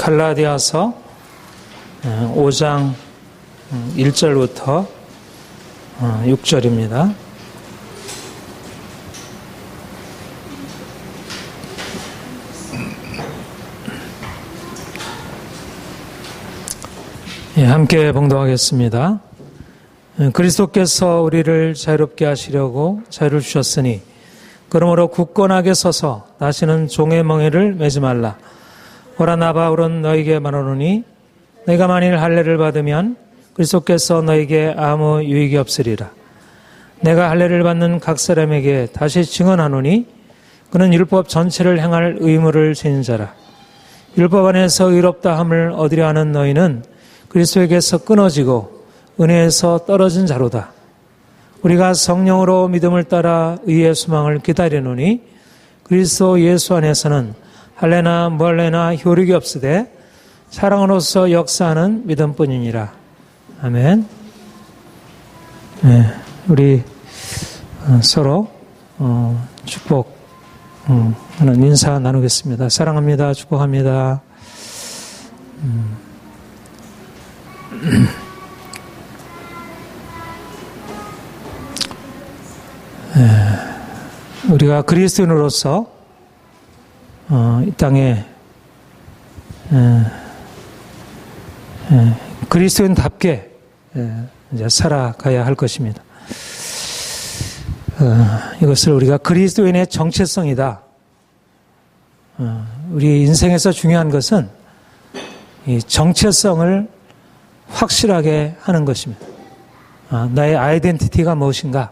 갈라디아서 5장 1절부터 6절입니다. 함께 봉독하겠습니다. 그리스도께서 우리를 자유롭게 하시려고 자유를 주셨으니 그러므로 굳건하게 서서 다시는 종의 멍에를 매지 말라. 오라 나 바울은 너에게 말하노니 내가 만일 할례를 받으면 그리스도께서 너에게 아무 유익이 없으리라. 내가 할례를 받는 각 사람에게 다시 증언하노니 그는 율법 전체를 행할 의무를 지닌 자라. 율법 안에서 의롭다 함을 얻으려 하는 너희는 그리스도에게서 끊어지고 은혜에서 떨어진 자로다. 우리가 성령으로 믿음을 따라 의의 소망을 기다리노니 그리스도 예수 안에서는 할례나 무할례나 효력이 없으되 사랑으로서 역사하는 믿음뿐이니라. 아멘. 네, 우리 서로 축복하는 인사 나누겠습니다. 사랑합니다. 축복합니다. 우리가 그리스도인으로서 이 땅에 그리스도인답게 이제 살아가야 할 것입니다. 이것을 우리가 그리스도인의 정체성이다. 우리 인생에서 중요한 것은 이 정체성을 확실하게 하는 것입니다. 나의 아이덴티티가 무엇인가?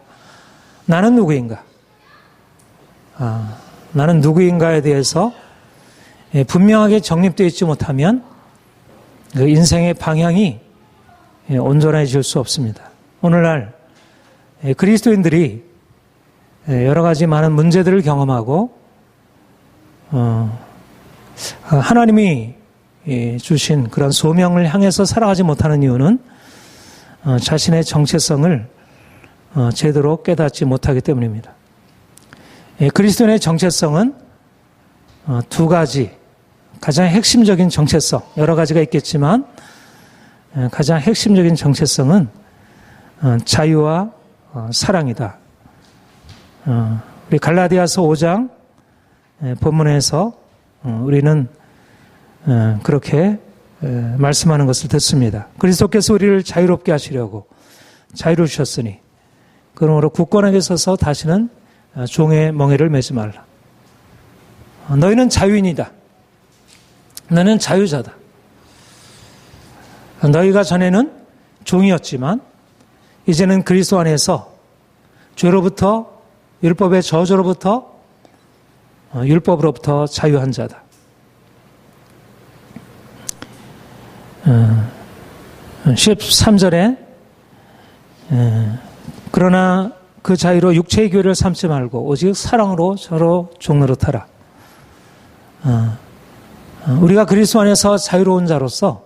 나는 누구인가? 나는 누구인가에 대해서 분명하게 정립되어 있지 못하면 그 인생의 방향이 온전해질 수 없습니다. 오늘날 그리스도인들이 여러 가지 많은 문제들을 경험하고 하나님이 주신 그런 소명을 향해서 살아가지 못하는 이유는 자신의 정체성을 제대로 깨닫지 못하기 때문입니다. 그리스도인의 정체성은 두 가지, 가장 핵심적인 정체성, 여러 가지가 있겠지만 가장 핵심적인 정체성은 자유와 사랑이다. 우리 갈라디아서 5장 본문에서 우리는 그렇게 말씀하는 것을 듣습니다. 그리스도께서 우리를 자유롭게 하시려고 자유를 주셨으니 그러므로 굳건하게 서서 다시는 종의 멍에를 매지 말라. 너희는 자유인이다. 너는 자유자다. 너희가 전에는 종이었지만 이제는 그리스도 안에서 죄로부터 율법의 저주로부터 율법으로부터 자유한 자다. 13절에 그러나 그 자유로 육체의 교회를 삼지 말고 오직 사랑으로 서로 종노릇하라. 우리가 그리스도 안에서 자유로운 자로서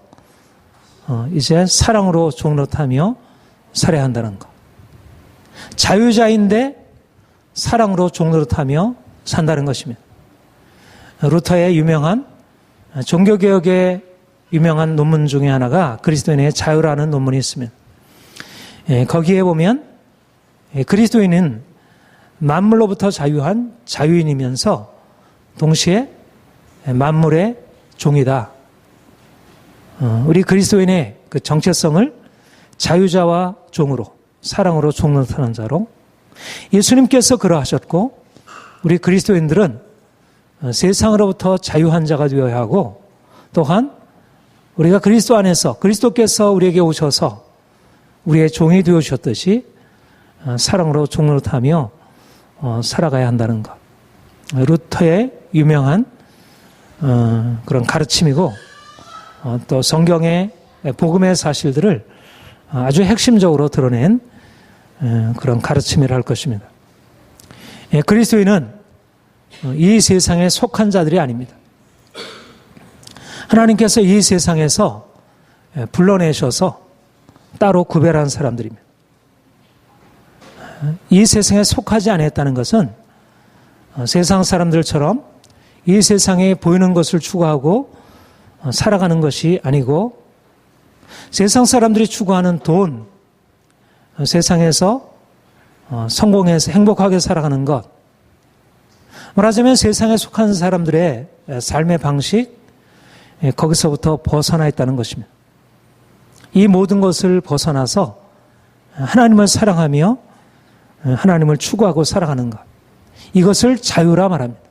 이제 사랑으로 종노릇하며 살아야 한다는 것. 자유자인데 사랑으로 종노릇하며 산다는 것입니다. 루터의 유명한 종교개혁의 유명한 논문 중에 하나가 그리스도인의 자유라는 논문이 있습니다. 거기에 보면 그리스도인은 만물로부터 자유한 자유인이면서 동시에 만물의 종이다. 우리 그리스도인의 그 정체성을 자유자와 종으로, 사랑으로 종노릇하는 자로 예수님께서 그러하셨고 우리 그리스도인들은 세상으로부터 자유한 자가 되어야 하고 또한 우리가 그리스도 안에서 그리스도께서 우리에게 오셔서 우리의 종이 되어주셨듯이 사랑으로 종노릇하며 살아가야 한다는 것. 루터의 유명한 그런 가르침이고 또 성경의 복음의 사실들을 아주 핵심적으로 드러낸 그런 가르침이라 할 것입니다. 그리스도인은 이 세상에 속한 자들이 아닙니다. 하나님께서 이 세상에서 불러내셔서 따로 구별한 사람들입니다. 이 세상에 속하지 않았다는 것은 세상 사람들처럼 이 세상에 보이는 것을 추구하고 살아가는 것이 아니고 세상 사람들이 추구하는 돈, 세상에서 성공해서 행복하게 살아가는 것, 말하자면 세상에 속한 사람들의 삶의 방식, 거기서부터 벗어나 있다는 것입니다. 이 모든 것을 벗어나서 하나님을 사랑하며 하나님을 추구하고 살아가는 것, 이것을 자유라 말합니다.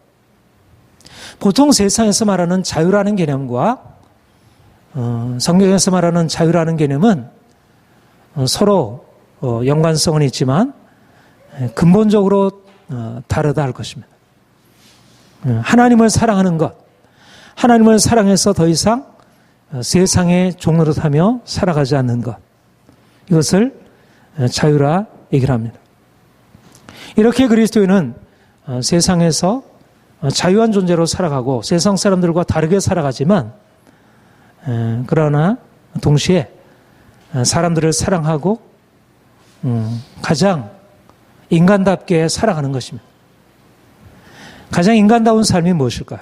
보통 세상에서 말하는 자유라는 개념과 성경에서 말하는 자유라는 개념은 서로 연관성은 있지만 근본적으로 다르다 할 것입니다. 하나님을 사랑하는 것, 하나님을 사랑해서 더 이상 세상의 종노릇하며 살아가지 않는 것, 이것을 자유라 얘기를 합니다. 이렇게 그리스도인은 세상에서 자유한 존재로 살아가고 세상 사람들과 다르게 살아가지만 그러나 동시에 사람들을 사랑하고 가장 인간답게 살아가는 것입니다. 가장 인간다운 삶이 무엇일까요?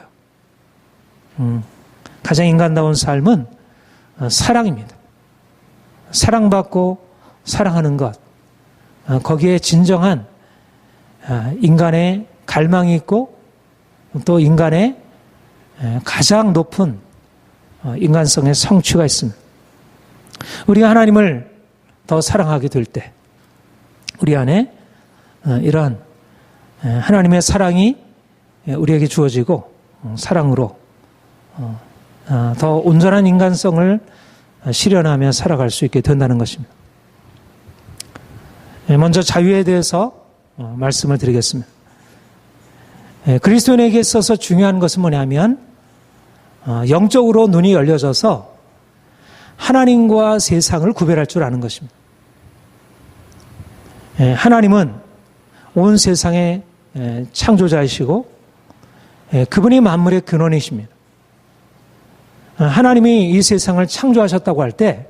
가장 인간다운 삶은 사랑입니다. 사랑받고 사랑하는 것, 거기에 진정한 인간의 갈망이 있고 또 인간의 가장 높은 인간성의 성취가 있습니다. 우리가 하나님을 더 사랑하게 될 때 우리 안에 이러한 하나님의 사랑이 우리에게 주어지고 사랑으로 더 온전한 인간성을 실현하며 살아갈 수 있게 된다는 것입니다. 먼저 자유에 대해서 말씀을 드리겠습니다. 그리스도인에게 있어서 중요한 것은 뭐냐면 영적으로 눈이 열려져서 하나님과 세상을 구별할 줄 아는 것입니다. 하나님은 온 세상의 창조자이시고 그분이 만물의 근원이십니다. 하나님이 이 세상을 창조하셨다고 할 때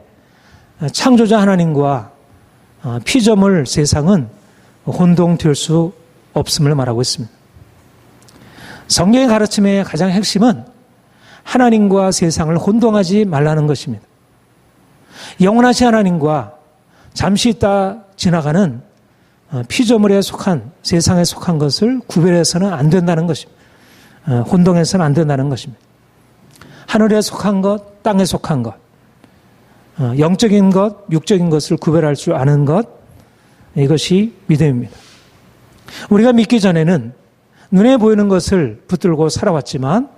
창조자 하나님과 피조물 세상은 혼동될 수 없음을 말하고 있습니다. 성경의 가르침의 가장 핵심은 하나님과 세상을 혼동하지 말라는 것입니다. 영원하신 하나님과 잠시 있다 지나가는 피조물에 속한 세상에 속한 것을 구별해서는 안 된다는 것입니다. 혼동해서는 안 된다는 것입니다. 하늘에 속한 것, 땅에 속한 것, 영적인 것, 육적인 것을 구별할 줄 아는 것, 이것이 믿음입니다. 우리가 믿기 전에는 눈에 보이는 것을 붙들고 살아왔지만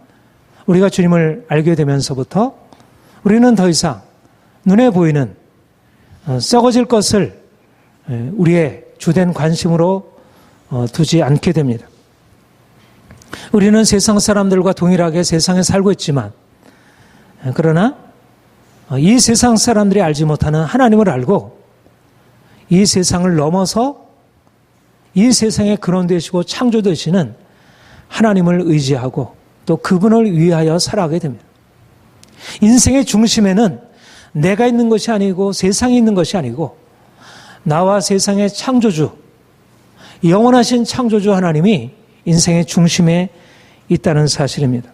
우리가 주님을 알게 되면서부터 우리는 더 이상 눈에 보이는 썩어질 것을 우리의 주된 관심으로 두지 않게 됩니다. 우리는 세상 사람들과 동일하게 세상에 살고 있지만 그러나 이 세상 사람들이 알지 못하는 하나님을 알고 이 세상을 넘어서 이 세상의 근원 되시고 창조 되시는 하나님을 의지하고 또 그분을 위하여 살아가게 됩니다. 인생의 중심에는 내가 있는 것이 아니고 세상이 있는 것이 아니고 나와 세상의 창조주, 영원하신 창조주 하나님이 인생의 중심에 있다는 사실입니다.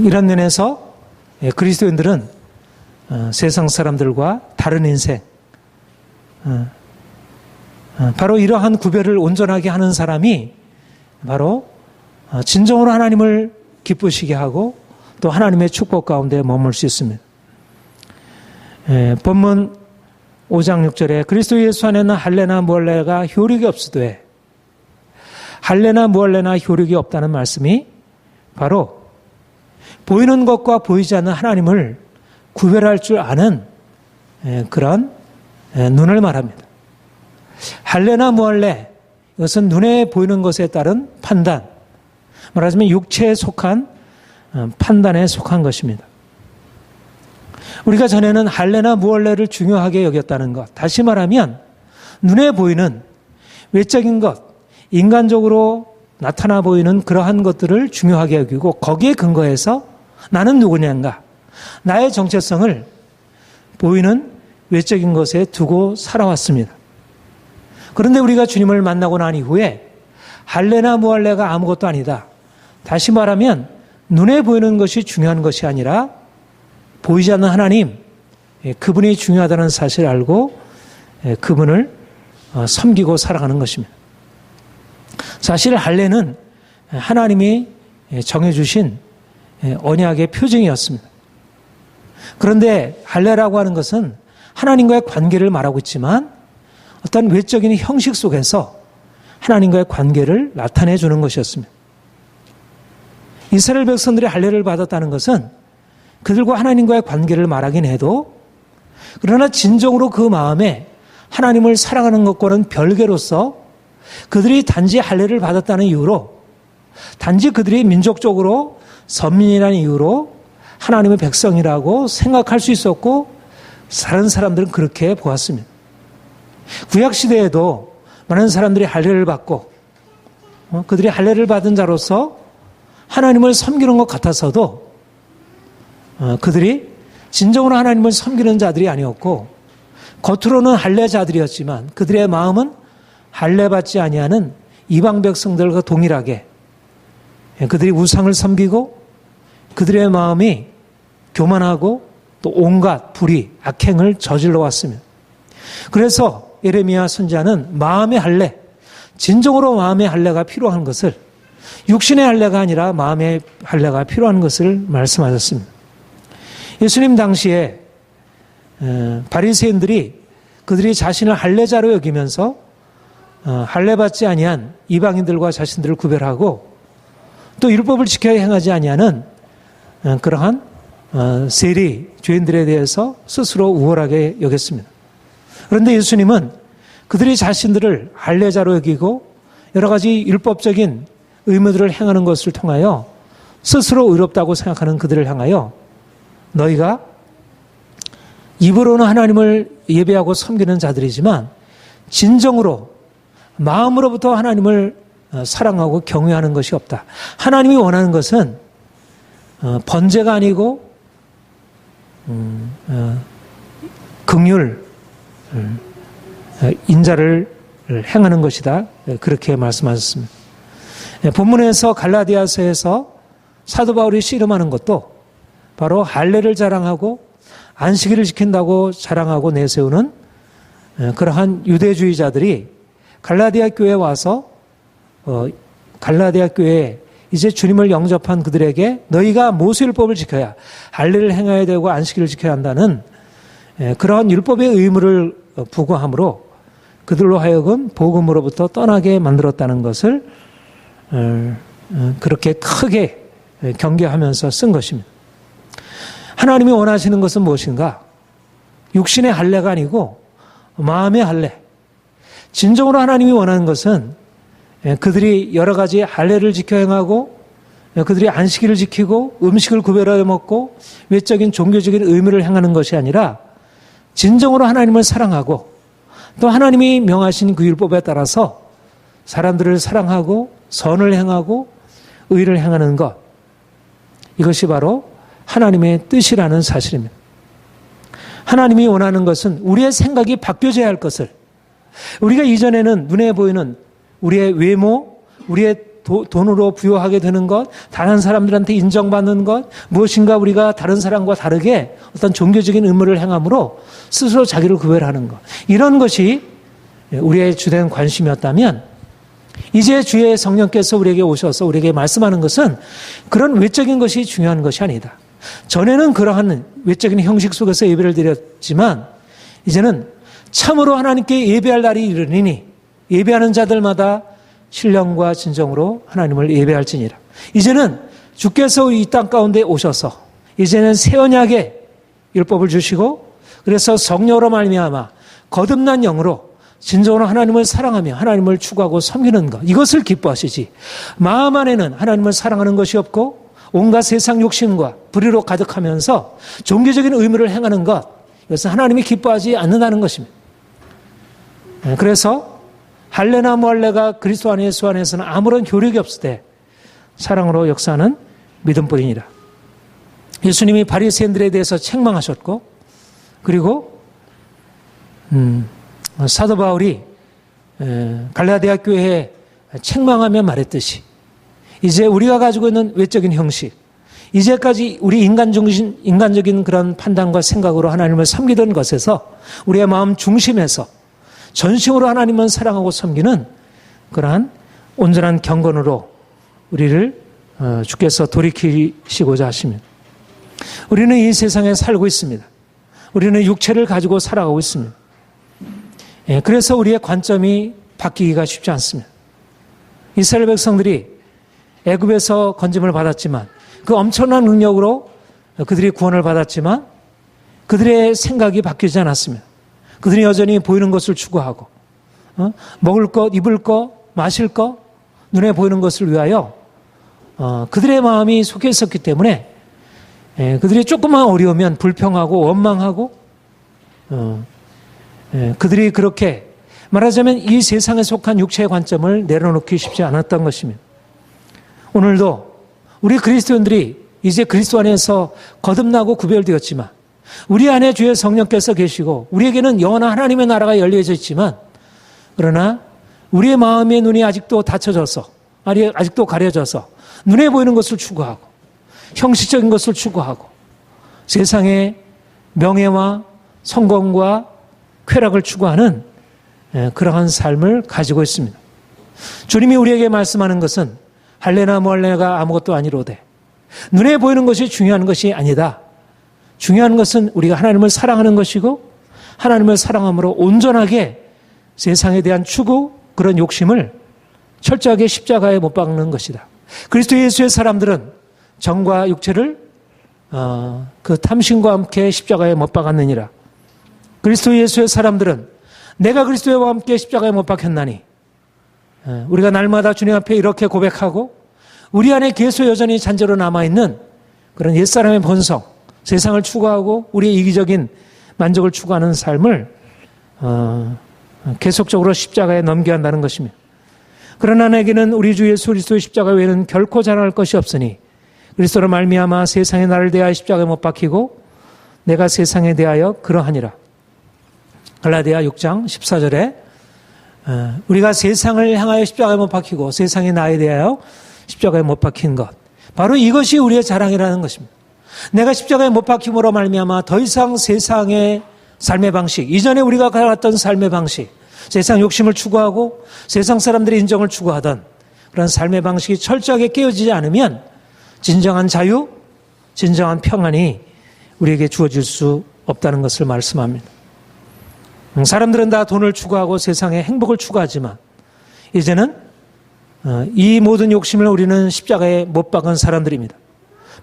이런 면에서 그리스도인들은 세상 사람들과 다른 인생, 바로 이러한 구별을 온전하게 하는 사람이 바로 진정으로 하나님을 기쁘시게 하고 또 하나님의 축복 가운데 머물 수 있습니다. 본문 5장 6절에 그리스도 예수 안에는 할례나 무할례가 효력이 없으되 할례나 무할례나 효력이 없다는 말씀이 바로 보이는 것과 보이지 않는 하나님을 구별할 줄 아는 그런 눈을 말합니다. 할례나 무할례, 이것은 눈에 보이는 것에 따른 판단, 말하자면 육체에 속한 판단에 속한 것입니다. 우리가 전에는 할례나 무할례를 중요하게 여겼다는 것, 다시 말하면 눈에 보이는 외적인 것, 인간적으로 나타나 보이는 그러한 것들을 중요하게 여기고 거기에 근거해서 나는 누구냐인가, 나의 정체성을 보이는 외적인 것에 두고 살아왔습니다. 그런데 우리가 주님을 만나고 난 이후에 할례나 무할례가 아무것도 아니다, 다시 말하면 눈에 보이는 것이 중요한 것이 아니라 보이지 않는 하나님, 그분이 중요하다는 사실을 알고 그분을 섬기고 살아가는 것입니다. 사실 할례는 하나님이 정해주신 언약의 표징이었습니다. 그런데 할례라고 하는 것은 하나님과의 관계를 말하고 있지만 어떤 외적인 형식 속에서 하나님과의 관계를 나타내 주는 것이었습니다. 이스라엘 백성들이 할례를 받았다는 것은 그들과 하나님과의 관계를 말하긴 해도 그러나 진정으로 그 마음에 하나님을 사랑하는 것과는 별개로서 그들이 단지 할례를 받았다는 이유로 단지 그들이 민족적으로 선민이라는 이유로 하나님의 백성이라고 생각할 수 있었고 다른 사람들은 그렇게 보았습니다. 구약시대에도 많은 사람들이 할례를 받고 그들이 할례를 받은 자로서 하나님을 섬기는 것 같아서도 그들이 진정으로 하나님을 섬기는 자들이 아니었고 겉으로는 할례자들이었지만 그들의 마음은 할례받지 아니하는 이방 백성들과 동일하게 그들이 우상을 섬기고 그들의 마음이 교만하고 또 온갖 불의, 악행을 저질러 왔습니다. 그래서 예레미야 선지자는 마음의 할례, 진정으로 마음의 할례가 필요한 것을 육신의 할례가 아니라 마음의 할례가 필요한 것을 말씀하셨습니다. 예수님 당시에 바리새인들이 그들이 자신을 할례자로 여기면서 할례받지 아니한 이방인들과 자신들을 구별하고 또 율법을 지켜야 행하지 아니하는 그러한 세리 죄인들에 대해서 스스로 우월하게 여겼습니다. 그런데 예수님은 그들이 자신들을 할례자로 여기고 여러 가지 율법적인 의무들을 행하는 것을 통하여 스스로 의롭다고 생각하는 그들을 향하여 너희가 입으로는 하나님을 예배하고 섬기는 자들이지만 진정으로 마음으로부터 하나님을 사랑하고 경외하는 것이 없다. 하나님이 원하는 것은 번제가 아니고 긍휼, 인자를 행하는 것이다. 그렇게 말씀하셨습니다. 본문에서 갈라디아서에서 사도 바울이 씨름하는 것도 바로 할례를 자랑하고 안식일을 지킨다고 자랑하고 내세우는 그러한 유대주의자들이 갈라디아 교회에 와서 갈라디아 교회에 이제 주님을 영접한 그들에게 너희가 모세율법을 지켜야 할례를 행해야 되고 안식일을 지켜야 한다는 그러한 율법의 의무를 부과함으로 그들로 하여금 복음으로부터 떠나게 만들었다는 것을 그렇게 크게 경계하면서 쓴 것입니다. 하나님이 원하시는 것은 무엇인가? 육신의 할례가 아니고 마음의 할례. 진정으로 하나님이 원하는 것은 그들이 여러 가지 할례를 지켜 행하고 그들이 안식일을 지키고 음식을 구별하여 먹고 외적인 종교적인 의무를 행하는 것이 아니라 진정으로 하나님을 사랑하고 또 하나님이 명하신 그 율법에 따라서 사람들을 사랑하고 선을 행하고 의를 행하는 것, 이것이 바로 하나님의 뜻이라는 사실입니다. 하나님이 원하는 것은 우리의 생각이 바뀌어져야 할 것을, 우리가 이전에는 눈에 보이는 우리의 외모, 우리의 돈으로 부여하게 되는 것, 다른 사람들한테 인정받는 것, 무엇인가 우리가 다른 사람과 다르게 어떤 종교적인 의무를 행함으로 스스로 자기를 구별하는 것, 이런 것이 우리의 주된 관심이었다면 이제 주의 성령께서 우리에게 오셔서 우리에게 말씀하는 것은 그런 외적인 것이 중요한 것이 아니다. 전에는 그러한 외적인 형식 속에서 예배를 드렸지만 이제는 참으로 하나님께 예배할 날이 이르니 예배하는 자들마다 신령과 진정으로 하나님을 예배할지니라. 이제는 주께서 이 땅 가운데 오셔서 이제는 새 언약의 율법을 주시고 그래서 성령으로 말미암아 거듭난 영으로 진정으로 하나님을 사랑하며 하나님을 추구하고 섬기는 것, 이것을 기뻐하시지 마음 안에는 하나님을 사랑하는 것이 없고 온갖 세상 욕심과 불의로 가득하면서 종교적인 의무를 행하는 것, 이것은 하나님이 기뻐하지 않는다는 것입니다. 그래서 할례나 무할례가 그리스도 안에 예수 안에서는 아무런 효력이 없을 때 사랑으로 역사하는 믿음뿐이니라. 예수님이 바리새인들에 대해서 책망하셨고 그리고 사도 바울이 갈라디아 교회에 책망하며 말했듯이 이제 우리가 가지고 있는 외적인 형식, 이제까지 우리 인간적인 그런 판단과 생각으로 하나님을 섬기던 것에서 우리의 마음 중심에서 전심으로 하나님을 사랑하고 섬기는 그러한 온전한 경건으로 우리를 주께서 돌이키시고자 하십니다. 우리는 이 세상에 살고 있습니다. 우리는 육체를 가지고 살아가고 있습니다. 그래서 우리의 관점이 바뀌기가 쉽지 않습니다. 이스라엘 백성들이 애굽에서 건짐을 받았지만 그 엄청난 능력으로 그들이 구원을 받았지만 그들의 생각이 바뀌지 않았습니다. 그들이 여전히 보이는 것을 추구하고 먹을 것, 입을 것, 마실 것, 눈에 보이는 것을 위하여 그들의 마음이 속해 있었기 때문에 그들이 조금만 어려우면 불평하고 원망하고 그들이 그렇게 말하자면 이 세상에 속한 육체의 관점을 내려놓기 쉽지 않았던 것입니다. 오늘도 우리 그리스도인들이 이제 그리스도 안에서 거듭나고 구별되었지만 우리 안에 주의 성령께서 계시고 우리에게는 영원한 하나님의 나라가 열려져 있지만 그러나 우리의 마음의 눈이 아직도 닫혀져서 아직도 가려져서 눈에 보이는 것을 추구하고 형식적인 것을 추구하고 세상의 명예와 성공과 쾌락을 추구하는 그러한 삶을 가지고 있습니다. 주님이 우리에게 말씀하는 것은 할례나 멀례가 아무것도 아니로되 눈에 보이는 것이 중요한 것이 아니다. 중요한 것은 우리가 하나님을 사랑하는 것이고 하나님을 사랑함으로 온전하게 세상에 대한 추구 그런 욕심을 철저하게 십자가에 못 박는 것이다. 그리스도 예수의 사람들은 정과 육체를 그 탐심과 함께 십자가에 못 박았느니라. 그리스도 예수의 사람들은 내가 그리스도와 함께 십자가에 못 박혔나니 우리가 날마다 주님 앞에 이렇게 고백하고 우리 안에 계속 여전히 잔재로 남아있는 그런 옛사람의 본성, 세상을 추구하고 우리의 이기적인 만족을 추구하는 삶을 계속적으로 십자가에 넘겨야 한다는 것입니다. 그러나 내게는 우리 주 예수 그리스도의 십자가 외에는 결코 자랑할 것이 없으니 그리스도로 말미암아 세상에 나를 대하여 십자가에 못 박히고 내가 세상에 대하여 그러하니라. 갈라디아 6장 14절에 우리가 세상을 향하여 십자가에 못 박히고 세상이 나에 대하여 십자가에 못 박힌 것, 바로 이것이 우리의 자랑이라는 것입니다. 내가 십자가에 못 박힘으로 말미암아 더 이상 세상의 삶의 방식, 이전에 우리가 가졌던 삶의 방식, 세상 욕심을 추구하고 세상 사람들의 인정을 추구하던 그런 삶의 방식이 철저하게 깨어지지 않으면 진정한 자유, 진정한 평안이 우리에게 주어질 수 없다는 것을 말씀합니다. 사람들은 다 돈을 추구하고 세상의 행복을 추구하지만 이제는 이 모든 욕심을 우리는 십자가에 못 박은 사람들입니다.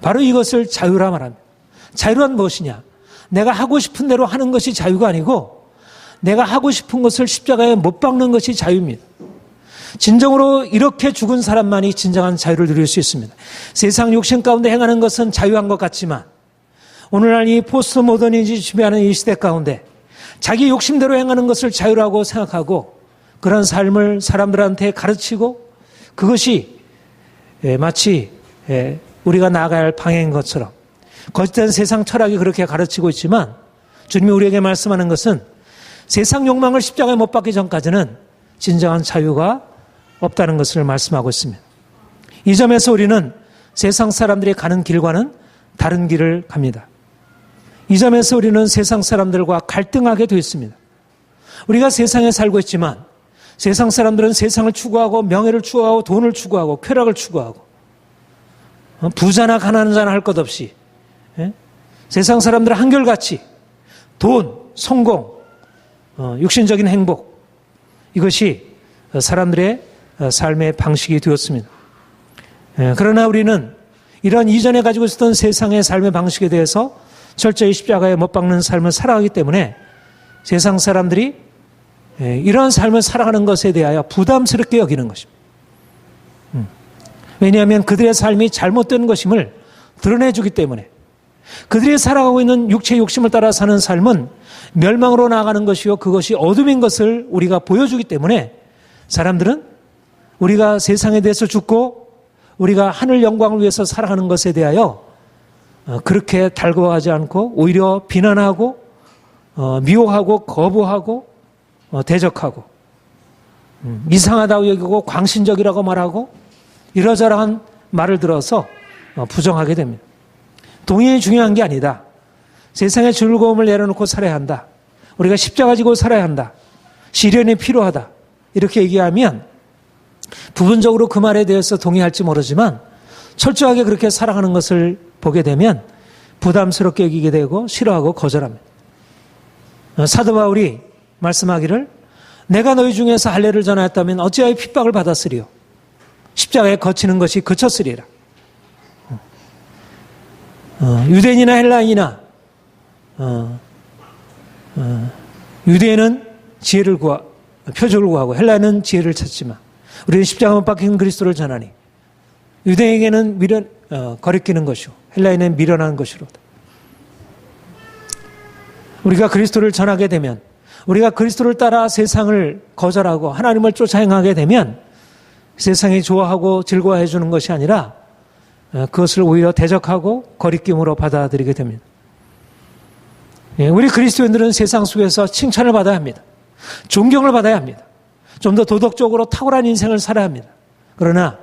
바로 이것을 자유라 말합니다. 자유란 무엇이냐? 내가 하고 싶은 대로 하는 것이 자유가 아니고 내가 하고 싶은 것을 십자가에 못 박는 것이 자유입니다. 진정으로 이렇게 죽은 사람만이 진정한 자유를 누릴 수 있습니다. 세상 욕심 가운데 행하는 것은 자유한 것 같지만 오늘날 이 포스트 모더니즘이 지배하는 이 시대 가운데 자기 욕심대로 행하는 것을 자유라고 생각하고 그런 삶을 사람들한테 가르치고 그것이 마치 우리가 나아가야 할 방향인 것처럼 거짓된 세상 철학이 그렇게 가르치고 있지만 주님이 우리에게 말씀하는 것은 세상 욕망을 십자가에 못 박기 전까지는 진정한 자유가 없다는 것을 말씀하고 있습니다. 이 점에서 우리는 세상 사람들이 가는 길과는 다른 길을 갑니다. 이 점에서 우리는 세상 사람들과 갈등하게 되어 있습니다. 우리가 세상에 살고 있지만 세상 사람들은 세상을 추구하고 명예를 추구하고 돈을 추구하고 쾌락을 추구하고 부자나 가난한 자나 할 것 없이 세상 사람들은 한결같이 돈, 성공, 육신적인 행복 이것이 사람들의 삶의 방식이 되었습니다. 그러나 우리는 이런 이전에 가지고 있었던 세상의 삶의 방식에 대해서 철저히 십자가에 못 박는 삶을 살아가기 때문에 세상 사람들이 이런 삶을 살아가는 것에 대하여 부담스럽게 여기는 것입니다. 왜냐하면 그들의 삶이 잘못된 것임을 드러내주기 때문에 그들이 살아가고 있는 육체의 욕심을 따라 사는 삶은 멸망으로 나아가는 것이요 그것이 어둠인 것을 우리가 보여주기 때문에 사람들은 우리가 세상에 대해서 죽고 우리가 하늘 영광을 위해서 살아가는 것에 대하여 그렇게 달궈하지 않고 오히려 비난하고 미워하고 거부하고 대적하고 이상하다고 여기고 광신적이라고 말하고 이러저러한 말을 들어서 부정하게 됩니다. 동의이 중요한 게 아니다. 세상의 즐거움을 내려놓고 살아야 한다. 우리가 십자가 지고 살아야 한다. 시련이 필요하다. 이렇게 얘기하면 부분적으로 그 말에 대해서 동의할지 모르지만 철저하게 그렇게 살아가는 것을 보게 되면 부담스럽게 여기게 되고 싫어하고 거절합니다. 사도 바울이 말씀하기를 내가 너희 중에서 할례를 전하였다면 어찌하여 핍박을 받았으리요. 십자가에 거치는 것이 그쳤으리라. 유대인이나 헬라인이나 유대인은 지혜를 표적을 구하고 헬라인은 지혜를 찾지만 우리는 십자가 못 박힌 그리스도를 전하니 유대인에게는 거리끼는 것이요 헬라인은 미련한 것이로다. 우리가 그리스도를 전하게 되면 우리가 그리스도를 따라 세상을 거절하고 하나님을 쫓아 행하게 되면 세상이 좋아하고 즐거워해 주는 것이 아니라 그것을 오히려 대적하고 거리낌으로 받아들이게 됩니다. 우리 그리스도인들은 세상 속에서 칭찬을 받아야 합니다. 존경을 받아야 합니다. 좀 더 도덕적으로 탁월한 인생을 살아야 합니다. 그러나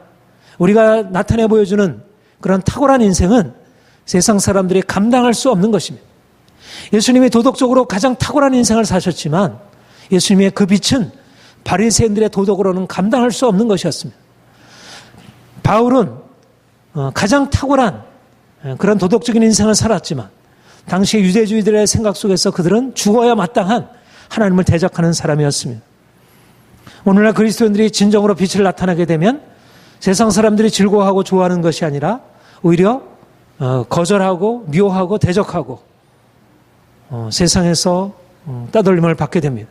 우리가 나타내 보여주는 그런 탁월한 인생은 세상 사람들이 감당할 수 없는 것입니다. 예수님이 도덕적으로 가장 탁월한 인생을 사셨지만 예수님의 그 빛은 바리새인들의 도덕으로는 감당할 수 없는 것이었습니다. 바울은 가장 탁월한 그런 도덕적인 인생을 살았지만 당시 유대주의들의 생각 속에서 그들은 죽어야 마땅한 하나님을 대적하는 사람이었습니다. 오늘날 그리스도인들이 진정으로 빛을 나타나게 되면 세상 사람들이 즐거워하고 좋아하는 것이 아니라 오히려 거절하고 미워하고 대적하고 세상에서 따돌림을 받게 됩니다.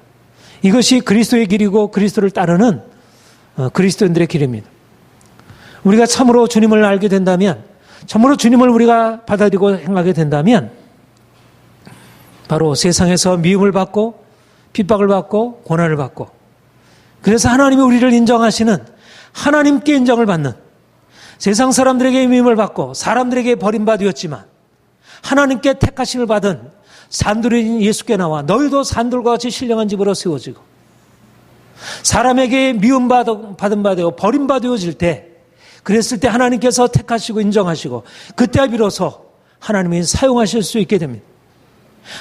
이것이 그리스도의 길이고 그리스도를 따르는 그리스도인들의 길입니다. 우리가 참으로 주님을 알게 된다면, 참으로 주님을 우리가 받아들이고 행하게 된다면 바로 세상에서 미움을 받고 핍박을 받고 고난을 받고, 그래서 하나님이 우리를 인정하시는, 하나님께 인정을 받는, 세상 사람들에게 미움을 받고 사람들에게 버림받았지만 하나님께 택하심을 받은 산돌인 예수께 나와 너희도 산돌과 같이 신령한 집으로 세워지고, 사람에게 미움받은 바 되고 버림받아질 때, 그랬을 때 하나님께서 택하시고 인정하시고 그때 비로소 하나님이 사용하실 수 있게 됩니다.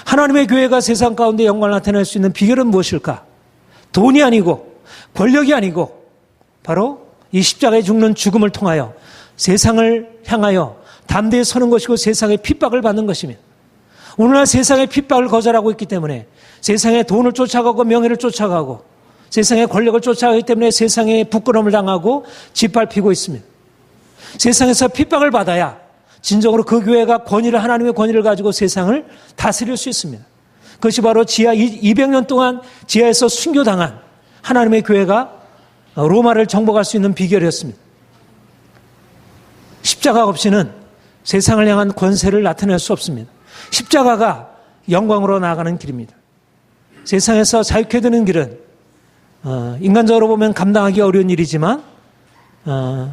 하나님의 교회가 세상 가운데 영광을 나타낼 수 있는 비결은 무엇일까? 돈이 아니고 권력이 아니고 바로 이 십자가에 죽는 죽음을 통하여 세상을 향하여 담대히 서는 것이고 세상의 핍박을 받는 것입니다. 오늘날 세상의 핍박을 거절하고 있기 때문에 세상의 돈을 쫓아가고 명예를 쫓아가고 세상의 권력을 쫓아가기 때문에 세상의 부끄러움을 당하고 짓밟히고 있습니다. 세상에서 핍박을 받아야 진정으로 그 교회가 하나님의 권위를 가지고 세상을 다스릴 수 있습니다. 그것이 바로 지하 200년 동안 지하에서 순교당한 하나님의 교회가 로마를 정복할 수 있는 비결이었습니다. 십자가 없이는 세상을 향한 권세를 나타낼 수 없습니다. 십자가가 영광으로 나아가는 길입니다. 세상에서 자유케 되는 길은 인간적으로 보면 감당하기 어려운 일이지만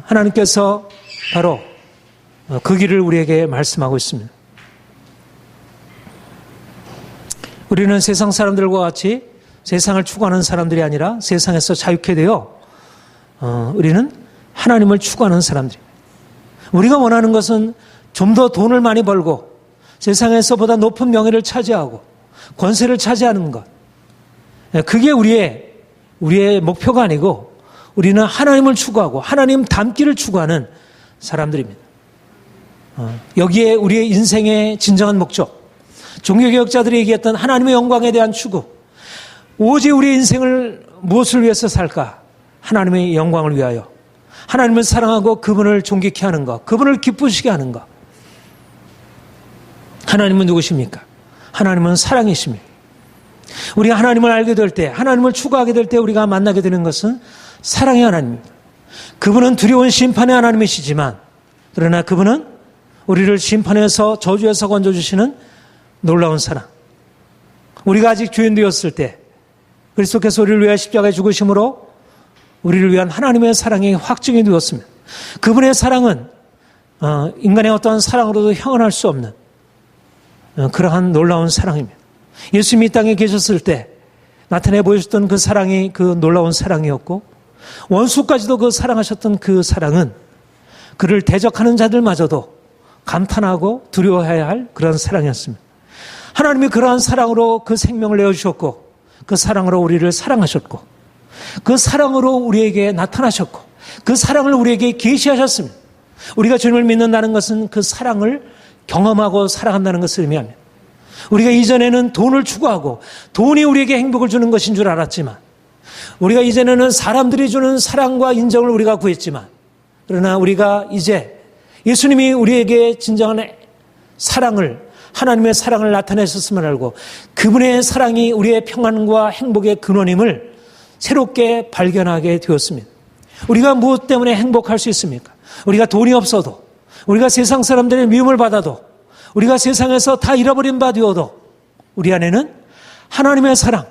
하나님께서 바로 그 길을 우리에게 말씀하고 있습니다. 우리는 세상 사람들과 같이 세상을 추구하는 사람들이 아니라 세상에서 자유케 되어 우리는 하나님을 추구하는 사람들입니다. 우리가 원하는 것은 좀 더 돈을 많이 벌고 세상에서 보다 높은 명예를 차지하고 권세를 차지하는 것, 그게 우리의 목표가 아니고 우리는 하나님을 추구하고 하나님 닮기를 추구하는 사람들입니다. 여기에 우리의 인생의 진정한 목적, 종교개혁자들이 얘기했던 하나님의 영광에 대한 추구, 오직 우리의 인생을 무엇을 위해서 살까? 하나님의 영광을 위하여, 하나님을 사랑하고 그분을 존귀케 하는 것, 그분을 기쁘시게 하는 것. 하나님은 누구십니까? 하나님은 사랑이십니다. 우리가 하나님을 알게 될 때, 하나님을 추구하게 될 때 우리가 만나게 되는 것은 사랑의 하나님입니다. 그분은 두려운 심판의 하나님이시지만, 그러나 그분은 우리를 심판에서 저주에서 건져주시는 놀라운 사랑. 우리가 아직 죄인 되었을 때 그리스도께서 우리를 위하여 십자가에 죽으심으로 우리를 위한 하나님의 사랑이 확증이 되었습니다. 그분의 사랑은 인간의 어떠한 사랑으로도 형언할 수 없는 그러한 놀라운 사랑입니다. 예수님이 이 땅에 계셨을 때 나타내 보여주셨던 그 사랑이 그 놀라운 사랑이었고, 원수까지도 그 사랑하셨던 그 사랑은 그를 대적하는 자들마저도 감탄하고 두려워해야 할 그런 사랑이었습니다. 하나님이 그러한 사랑으로 그 생명을 내어주셨고, 그 사랑으로 우리를 사랑하셨고, 그 사랑으로 우리에게 나타나셨고, 그 사랑을 우리에게 계시하셨습니다. 우리가 주님을 믿는다는 것은 그 사랑을 경험하고 사랑한다는 것을 의미합니다. 우리가 이전에는 돈을 추구하고 돈이 우리에게 행복을 주는 것인 줄 알았지만, 우리가 이전에는 사람들이 주는 사랑과 인정을 우리가 구했지만, 그러나 우리가 이제 예수님이 우리에게 진정한 사랑을, 하나님의 사랑을 나타내셨음을 알고 그분의 사랑이 우리의 평안과 행복의 근원임을 새롭게 발견하게 되었습니다. 우리가 무엇 때문에 행복할 수 있습니까? 우리가 돈이 없어도, 우리가 세상 사람들의 미움을 받아도, 우리가 세상에서 다 잃어버린 바 되어도 우리 안에는 하나님의 사랑,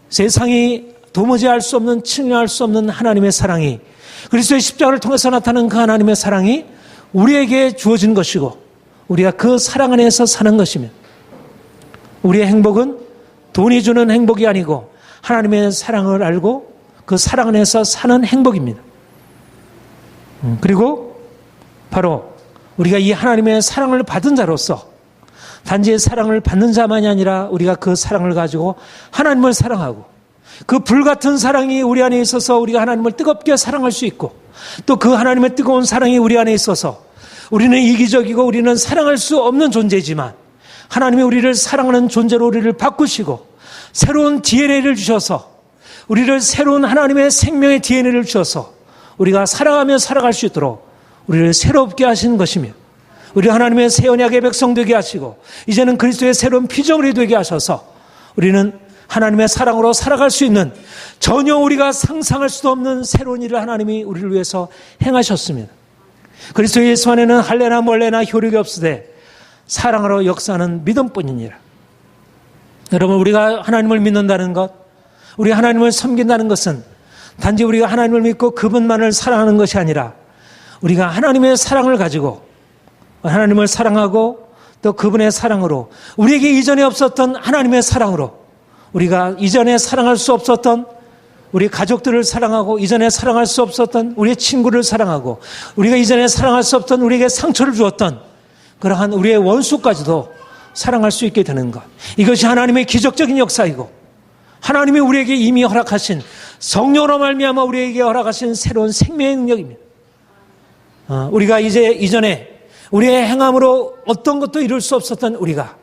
세상이 도무지 알 수 없는, 측량할 수 없는 하나님의 사랑이, 그리스도의 십자가를 통해서 나타나는 그 하나님의 사랑이 우리에게 주어진 것이고, 우리가 그 사랑 안에서 사는 것이며, 우리의 행복은 돈이 주는 행복이 아니고 하나님의 사랑을 알고 그 사랑 안에서 사는 행복입니다. 그리고 바로 우리가 이 하나님의 사랑을 받은 자로서 단지 사랑을 받는 자만이 아니라 우리가 그 사랑을 가지고 하나님을 사랑하고, 그 불같은 사랑이 우리 안에 있어서 우리가 하나님을 뜨겁게 사랑할 수 있고, 또 그 하나님의 뜨거운 사랑이 우리 안에 있어서 우리는 이기적이고 우리는 사랑할 수 없는 존재지만 하나님이 우리를 사랑하는 존재로 우리를 바꾸시고 새로운 DNA를 주셔서, 우리를 새로운 하나님의 생명의 DNA를 주셔서 우리가 사랑하며 살아갈 수 있도록 우리를 새롭게 하시는 것이며, 우리 하나님의 새 언약의 백성 되게 하시고 이제는 그리스도의 새로운 피조물이 되게 하셔서 우리는 하나님의 사랑으로 살아갈 수 있는, 전혀 우리가 상상할 수도 없는 새로운 일을 하나님이 우리를 위해서 행하셨습니다. 그리스도 예수 안에는 할례나 멀례나 효력이 없으되 사랑으로 역사하는 믿음뿐이니라. 여러분, 우리가 하나님을 믿는다는 것, 우리 하나님을 섬긴다는 것은 단지 우리가 하나님을 믿고 그분만을 사랑하는 것이 아니라 우리가 하나님의 사랑을 가지고 하나님을 사랑하고 또 그분의 사랑으로, 우리에게 이전에 없었던 하나님의 사랑으로 우리가 이전에 사랑할 수 없었던 우리 가족들을 사랑하고, 이전에 사랑할 수 없었던 우리의 친구를 사랑하고, 우리가 이전에 사랑할 수 없던 우리에게 상처를 주었던 그러한 우리의 원수까지도 사랑할 수 있게 되는 것, 이것이 하나님의 기적적인 역사이고 하나님이 우리에게 이미 허락하신, 성령으로 말미암아 우리에게 허락하신 새로운 생명의 능력입니다. 우리가 이전에 우리의 행함으로 어떤 것도 이룰 수 없었던 우리가,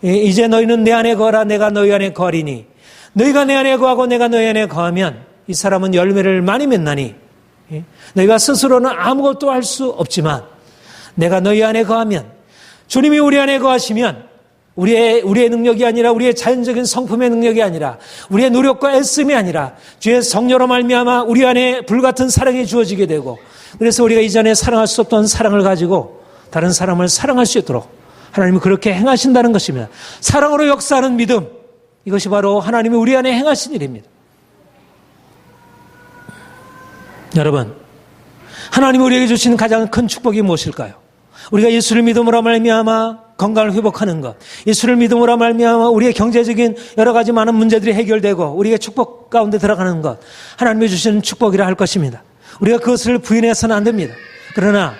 이제 너희는 내 안에 거하라, 내가 너희 안에 거하리니 너희가 내 안에 거하고 내가 너희 안에 거하면 이 사람은 열매를 많이 맺나니, 너희가 스스로는 아무것도 할 수 없지만 내가 너희 안에 거하면, 주님이 우리 안에 거하시면 우리의 능력이 아니라, 우리의 자연적인 성품의 능력이 아니라, 우리의 노력과 애씀이 아니라 주의 성령으로 말미암아 우리 안에 불같은 사랑이 주어지게 되고, 그래서 우리가 이전에 사랑할 수 없던 사랑을 가지고 다른 사람을 사랑할 수 있도록 하나님이 그렇게 행하신다는 것입니다. 사랑으로 역사하는 믿음, 이것이 바로 하나님이 우리 안에 행하신 일입니다. 여러분, 하나님이 우리에게 주신 가장 큰 축복이 무엇일까요? 우리가 예수를 믿음으로 말미암아 건강을 회복하는 것, 예수를 믿음으로 말미암아 우리의 경제적인 여러 가지 많은 문제들이 해결되고 우리의 축복 가운데 들어가는 것, 하나님이 주시는 축복이라 할 것입니다. 우리가 그것을 부인해서는 안 됩니다. 그러나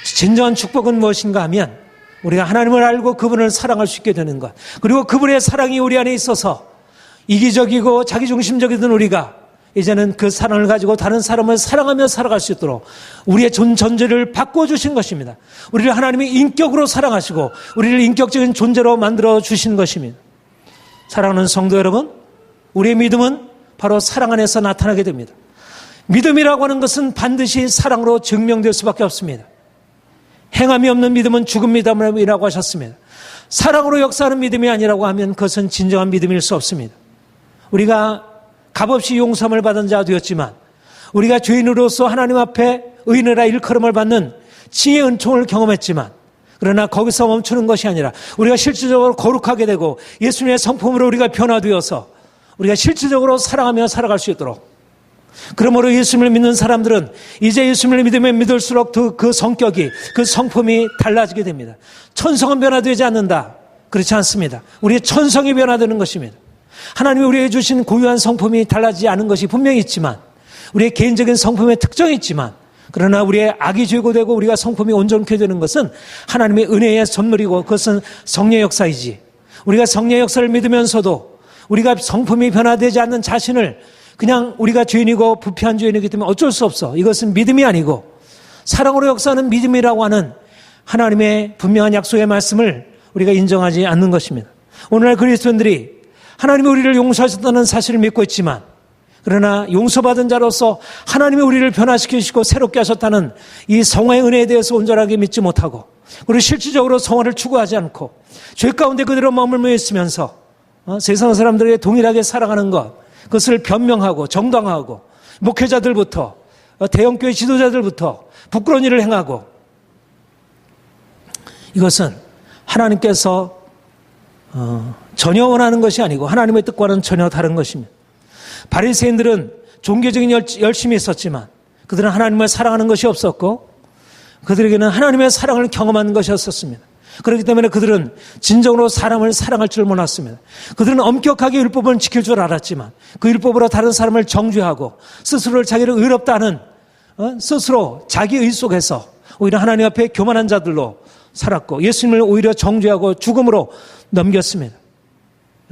진정한 축복은 무엇인가 하면 우리가 하나님을 알고 그분을 사랑할 수 있게 되는 것, 그리고 그분의 사랑이 우리 안에 있어서 이기적이고 자기중심적이던 우리가 이제는 그 사랑을 가지고 다른 사람을 사랑하며 살아갈 수 있도록 우리의 존재를 바꿔주신 것입니다. 우리를 하나님이 인격으로 사랑하시고 우리를 인격적인 존재로 만들어 주신 것입니다. 사랑하는 성도 여러분, 우리의 믿음은 바로 사랑 안에서 나타나게 됩니다. 믿음이라고 하는 것은 반드시 사랑으로 증명될 수밖에 없습니다. 행함이 없는 믿음은 죽은 믿음이라고 하셨습니다. 사랑으로 역사하는 믿음이 아니라고 하면 그것은 진정한 믿음일 수 없습니다. 우리가 값없이 용서함을 받은 자 되었지만, 우리가 죄인으로서 하나님 앞에 의인이라 일컬음을 받는 칭의 은총을 경험했지만, 그러나 거기서 멈추는 것이 아니라 우리가 실질적으로 거룩하게 되고 예수님의 성품으로 우리가 변화되어서 우리가 실질적으로 사랑하며 살아갈 수 있도록, 그러므로 예수님을 믿는 사람들은 이제 예수님을 믿으면 믿을수록 그 성격이, 그 성품이 달라지게 됩니다. 천성은 변화되지 않는다, 그렇지 않습니다. 우리의 천성이 변화되는 것입니다. 하나님이 우리에게 주신 고유한 성품이 달라지지 않은 것이 분명히 있지만, 우리의 개인적인 성품의 특정이 있지만, 그러나 우리의 악이 제거되고 우리가 성품이 온전케 되는 것은 하나님의 은혜의 선물이고 그것은 성령의 역사이지. 우리가 성령의 역사를 믿으면서도 우리가 성품이 변화되지 않는 자신을 그냥 우리가 죄인이고 부패한 죄인이기 때문에 어쩔 수 없어. 이것은 믿음이 아니고 사랑으로 역사하는 믿음이라고 하는 하나님의 분명한 약속의 말씀을 우리가 인정하지 않는 것입니다. 오늘날 그리스도인들이 하나님이 우리를 용서하셨다는 사실을 믿고 있지만 그러나 용서받은 자로서 하나님이 우리를 변화시키시고 새롭게 하셨다는 이 성화의 은혜에 대해서 온전하게 믿지 못하고 그리고 실질적으로 성화를 추구하지 않고 죄 가운데 그대로 머물러 있으면서 세상 사람들에게 동일하게 살아가는 것, 그것을 변명하고 정당화하고 목회자들부터 대형교회 지도자들부터 부끄러운 일을 행하고 이것은 하나님께서 전혀 원하는 것이 아니고 하나님의 뜻과는 전혀 다른 것입니다. 바리새인들은 종교적인 열심이 있었지만 그들은 하나님을 사랑하는 것이 없었고 그들에게는 하나님의 사랑을 경험하는 것이 없었습니다. 그렇기 때문에 그들은 진정으로 사람을 사랑할 줄 몰랐습니다. 그들은 엄격하게 율법을 지킬 줄 알았지만 그 율법으로 다른 사람을 정죄하고 스스로를 자기를 의롭다 하는 스스로 자기 의 속에서 오히려 하나님 앞에 교만한 자들로 살았고 예수님을 오히려 정죄하고 죽음으로 넘겼습니다.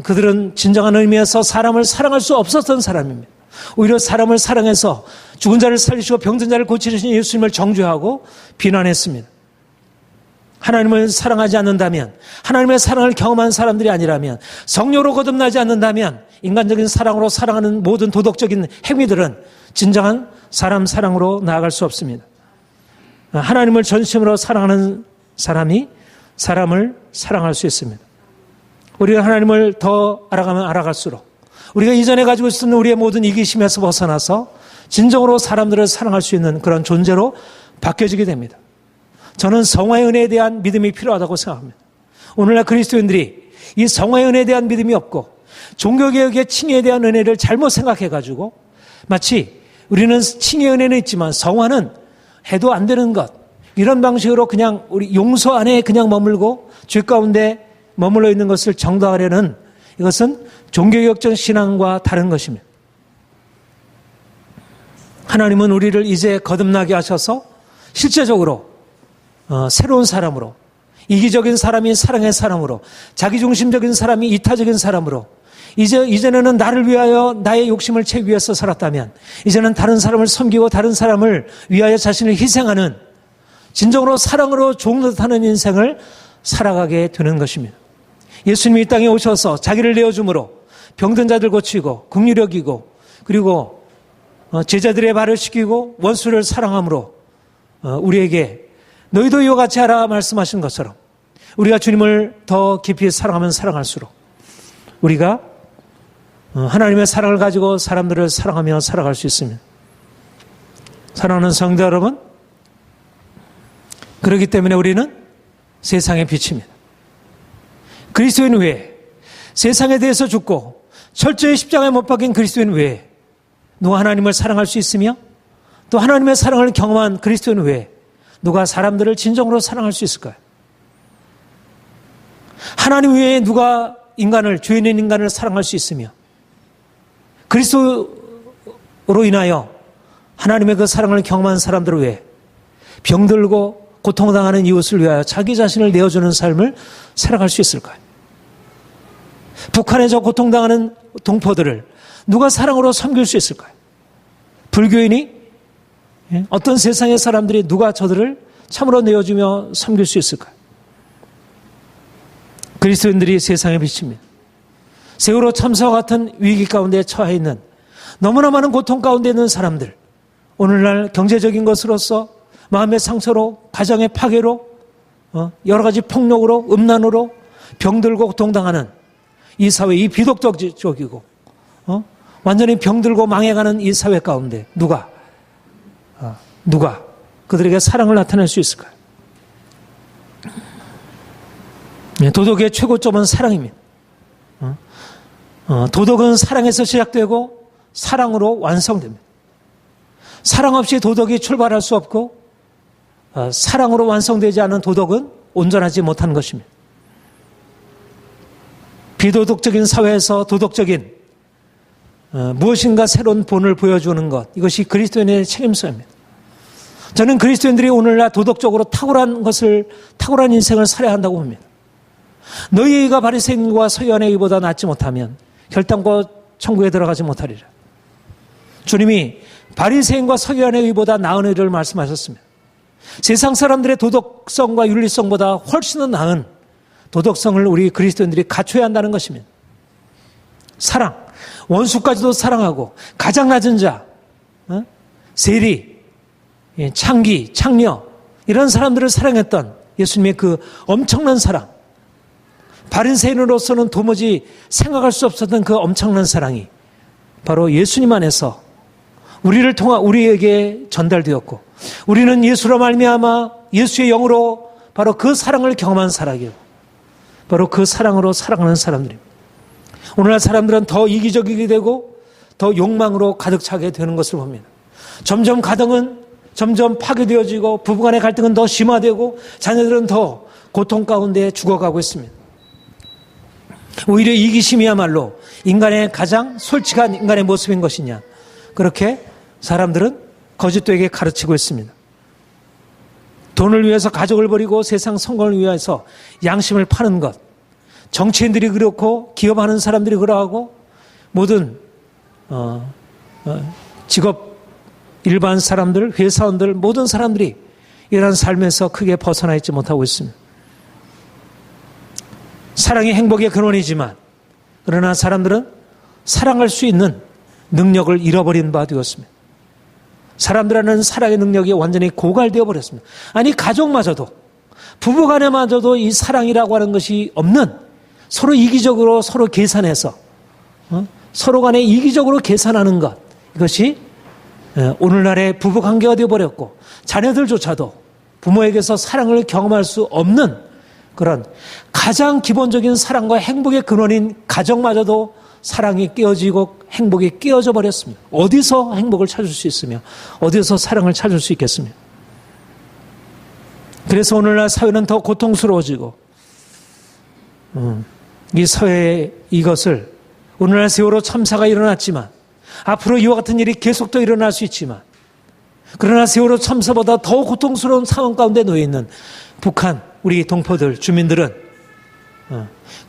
그들은 진정한 의미에서 사람을 사랑할 수 없었던 사람입니다. 오히려 사람을 사랑해서 죽은 자를 살리시고 병든 자를 고치시는 예수님을 정죄하고 비난했습니다. 하나님을 사랑하지 않는다면, 하나님의 사랑을 경험한 사람들이 아니라면, 성령으로 거듭나지 않는다면 인간적인 사랑으로 사랑하는 모든 도덕적인 행위들은 진정한 사람 사랑으로 나아갈 수 없습니다. 하나님을 전심으로 사랑하는 사람이 사람을 사랑할 수 있습니다. 우리가 하나님을 더 알아가면 알아갈수록 우리가 이전에 가지고 있었던 우리의 모든 이기심에서 벗어나서 진정으로 사람들을 사랑할 수 있는 그런 존재로 바뀌어지게 됩니다. 저는 성화의 은혜에 대한 믿음이 필요하다고 생각합니다. 오늘날 그리스도인들이 이 성화의 은혜에 대한 믿음이 없고 종교개혁의 칭의에 대한 은혜를 잘못 생각해가지고 마치 우리는 칭의의 은혜는 있지만 성화는 해도 안 되는 것, 이런 방식으로 그냥 우리 용서 안에 그냥 머물고 죄 가운데 머물러 있는 것을 정당화하려는 이것은 종교개혁적 신앙과 다른 것입니다. 하나님은 우리를 이제 거듭나게 하셔서 실제적으로 새로운 사람으로, 이기적인 사람이 사랑의 사람으로, 자기중심적인 사람이 이타적인 사람으로, 이전에는 나를 위하여 나의 욕심을 채우기 위해서 살았다면 이제는 다른 사람을 섬기고 다른 사람을 위하여 자신을 희생하는 진정으로 사랑으로 종노릇하는 인생을 살아가게 되는 것입니다. 예수님이 이 땅에 오셔서 자기를 내어줌으로 병든 자들 고치고 긍휼히 여기고 그리고 제자들의 발을 씻기고 원수를 사랑함으로 우리에게 너희도 이와 같이 하라 말씀하신 것처럼 우리가 주님을 더 깊이 사랑하면 사랑할수록 우리가 하나님의 사랑을 가지고 사람들을 사랑하며 살아갈 수 있습니다. 사랑하는 성도 여러분, 그렇기 때문에 우리는 세상의 빛입니다. 그리스도인 외에 세상에 대해서 죽고 철저히 십자가에 못 박힌 그리스도인 외에 누가 하나님을 사랑할 수 있으며 또 하나님의 사랑을 경험한 그리스도인 외에 누가 사람들을 진정으로 사랑할 수 있을까요? 하나님 외에 누가 인간을, 죄인인 인간을 사랑할 수 있으며 그리스도로 인하여 하나님의 그 사랑을 경험한 사람들 외에 병들고 고통당하는 이웃을 위하여 자기 자신을 내어주는 삶을 살아갈 수 있을까요? 북한에서 고통당하는 동포들을 누가 사랑으로 섬길 수 있을까요? 불교인이? 어떤 세상의 사람들이 누가 저들을 참으로 내어주며 섬길 수 있을까요? 그리스도인들이 세상의 빛입니다. 세월호 참사와 같은 위기 가운데 처해 있는 너무나 많은 고통 가운데 있는 사람들, 오늘날 경제적인 것으로서 마음의 상처로, 가정의 파괴로, 여러 가지 폭력으로, 음란으로 병들고 고통당하는 이 사회, 이 비독적이고 완전히 병들고 망해가는 이 사회 가운데 누가 그들에게 사랑을 나타낼 수 있을까요? 도덕의 최고점은 사랑입니다. 도덕은 사랑에서 시작되고 사랑으로 완성됩니다. 사랑 없이 도덕이 출발할 수 없고 사랑으로 완성되지 않은 도덕은 온전하지 못한 것입니다. 비도덕적인 사회에서 도덕적인 무엇인가 새로운 본을 보여주는 것, 이것이 그리스도인의 책임서입니다. 저는 그리스도인들이 오늘날 도덕적으로 탁월한 인생을 살아야 한다고 봅니다. 너희의 의가 바리새인과 서기관의 의보다 낫지 못하면 결단코 천국에 들어가지 못하리라. 주님이 바리새인과 서기관의 의보다 나은 의를 말씀하셨습니다. 세상 사람들의 도덕성과 윤리성보다 훨씬 더 나은 도덕성을 우리 그리스도인들이 갖춰야 한다는 것입니다. 사랑, 원수까지도 사랑하고 가장 낮은 자, 세리, 창기, 창녀 이런 사람들을 사랑했던 예수님의 그 엄청난 사랑, 바리새인으로서는 도무지 생각할 수 없었던 그 엄청난 사랑이 바로 예수님 안에서 우리를 통한 우리에게 전달되었고, 우리는 예수로 말미암아 예수의 영으로 바로 그 사랑을 경험한 사람이고, 바로 그 사랑으로 살아가는 사람들입니다. 오늘날 사람들은 더 이기적이게 되고 더 욕망으로 가득 차게 되는 것을 봅니다. 점점 가정은 점점 파괴되어지고 부부간의 갈등은 더 심화되고 자녀들은 더 고통 가운데 죽어가고 있습니다. 오히려 이기심이야말로 인간의 가장 솔직한 인간의 모습인 것이냐, 그렇게 사람들은 거짓되게 가르치고 있습니다. 돈을 위해서 가족을 버리고 세상 성공을 위해서 양심을 파는 것, 정치인들이 그렇고 기업하는 사람들이 그러하고 모든 직업 일반 사람들, 회사원들 모든 사람들이 이러한 삶에서 크게 벗어나 있지 못하고 있습니다. 사랑이 행복의 근원이지만 그러나 사람들은 사랑할 수 있는 능력을 잃어버린 바 되었습니다. 사람들은 사랑의 능력이 완전히 고갈되어 버렸습니다. 아니 가족마저도, 부부간에마저도 이 사랑이라고 하는 것이 없는, 서로 이기적으로 서로 계산해서 서로 간에 이기적으로 계산하는 것, 이것이 오늘날의 부부관계가 되어버렸고 자녀들조차도 부모에게서 사랑을 경험할 수 없는 그런 가장 기본적인 사랑과 행복의 근원인 가정마저도 사랑이 깨어지고 행복이 깨어져 버렸습니다. 어디서 행복을 찾을 수 있으며 어디서 사랑을 찾을 수 있겠습니까? 그래서 오늘날 사회는 더 고통스러워지고 이 사회의 이것을, 오늘날 세월호 참사가 일어났지만 앞으로 이와 같은 일이 계속 더 일어날 수 있지만, 그러나 세월호 참사보다 더 고통스러운 상황 가운데 놓여 있는 북한 우리 동포들, 주민들은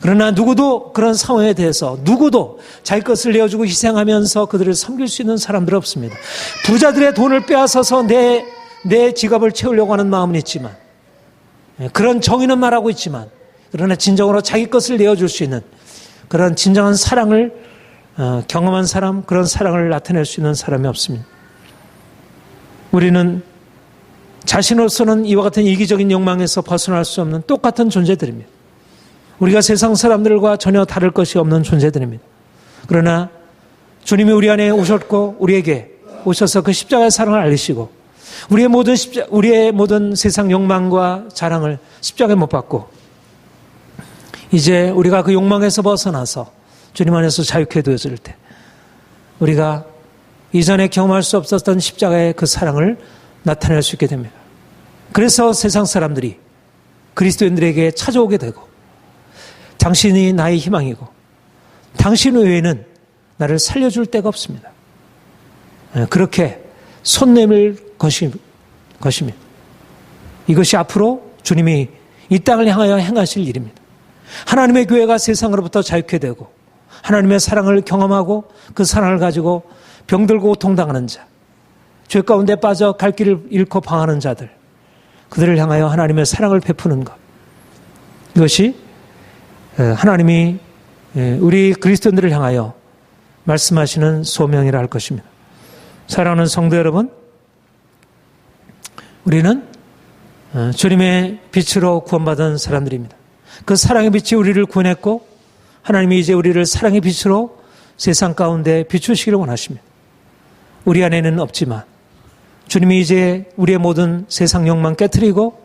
그러나 누구도 그런 상황에 대해서 누구도 자기 것을 내어주고 희생하면서 그들을 섬길 수 있는 사람들은 없습니다. 부자들의 돈을 빼앗아서 내 지갑을 채우려고 하는 마음은 있지만, 그런 정의는 말하고 있지만, 그러나 진정으로 자기 것을 내어줄 수 있는 그런 진정한 사랑을 경험한 사람, 그런 사랑을 나타낼 수 있는 사람이 없습니다. 우리는 자신으로서는 이와 같은 이기적인 욕망에서 벗어날 수 없는 똑같은 존재들입니다. 우리가 세상 사람들과 전혀 다를 것이 없는 존재들입니다. 그러나 주님이 우리 안에 오셨고 우리에게 오셔서 그 십자가의 사랑을 알리시고 우리의 모든 세상 욕망과 자랑을 십자가에 못 박고 이제 우리가 그 욕망에서 벗어나서 주님 안에서 자유케 되어질 때 우리가 이전에 경험할 수 없었던 십자가의 그 사랑을 나타낼 수 있게 됩니다. 그래서 세상 사람들이 그리스도인들에게 찾아오게 되고, 당신이 나의 희망이고 당신 외에는 나를 살려줄 데가 없습니다. 그렇게 손 내밀 것입니다. 이것이 앞으로 주님이 이 땅을 향하여 행하실 일입니다. 하나님의 교회가 세상으로부터 자유케 되고 하나님의 사랑을 경험하고 그 사랑을 가지고 병들고 고통당하는 자, 죄 가운데 빠져 갈 길을 잃고 방황하는 자들, 그들을 향하여 하나님의 사랑을 베푸는 것, 이것이 하나님이 우리 그리스도인들을 향하여 말씀하시는 소명이라 할 것입니다. 사랑하는 성도 여러분, 우리는 주님의 빛으로 구원받은 사람들입니다. 그 사랑의 빛이 우리를 구원했고 하나님이 이제 우리를 사랑의 빛으로 세상 가운데 비추시기를 원하십니다. 우리 안에는 없지만 주님이 이제 우리의 모든 세상 욕망 깨트리고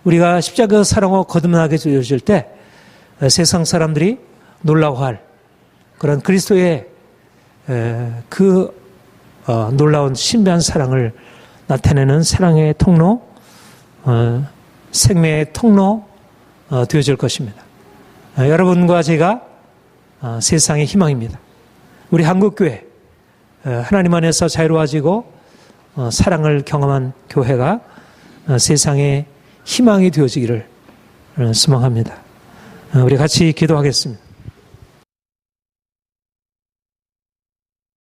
우리가 십자가 사랑으로 거듭나게 되어질 때 세상 사람들이 놀라워할 그런 그리스도의 놀라운 신비한 사랑을 나타내는 사랑의 통로, 생명의 통로 되어질 것입니다. 여러분과 제가 세상의 희망입니다. 우리 한국교회 하나님 안에서 자유로워지고 사랑을 경험한 교회가 세상에 희망이 되어지기를 소망합니다. 우리 같이 기도하겠습니다.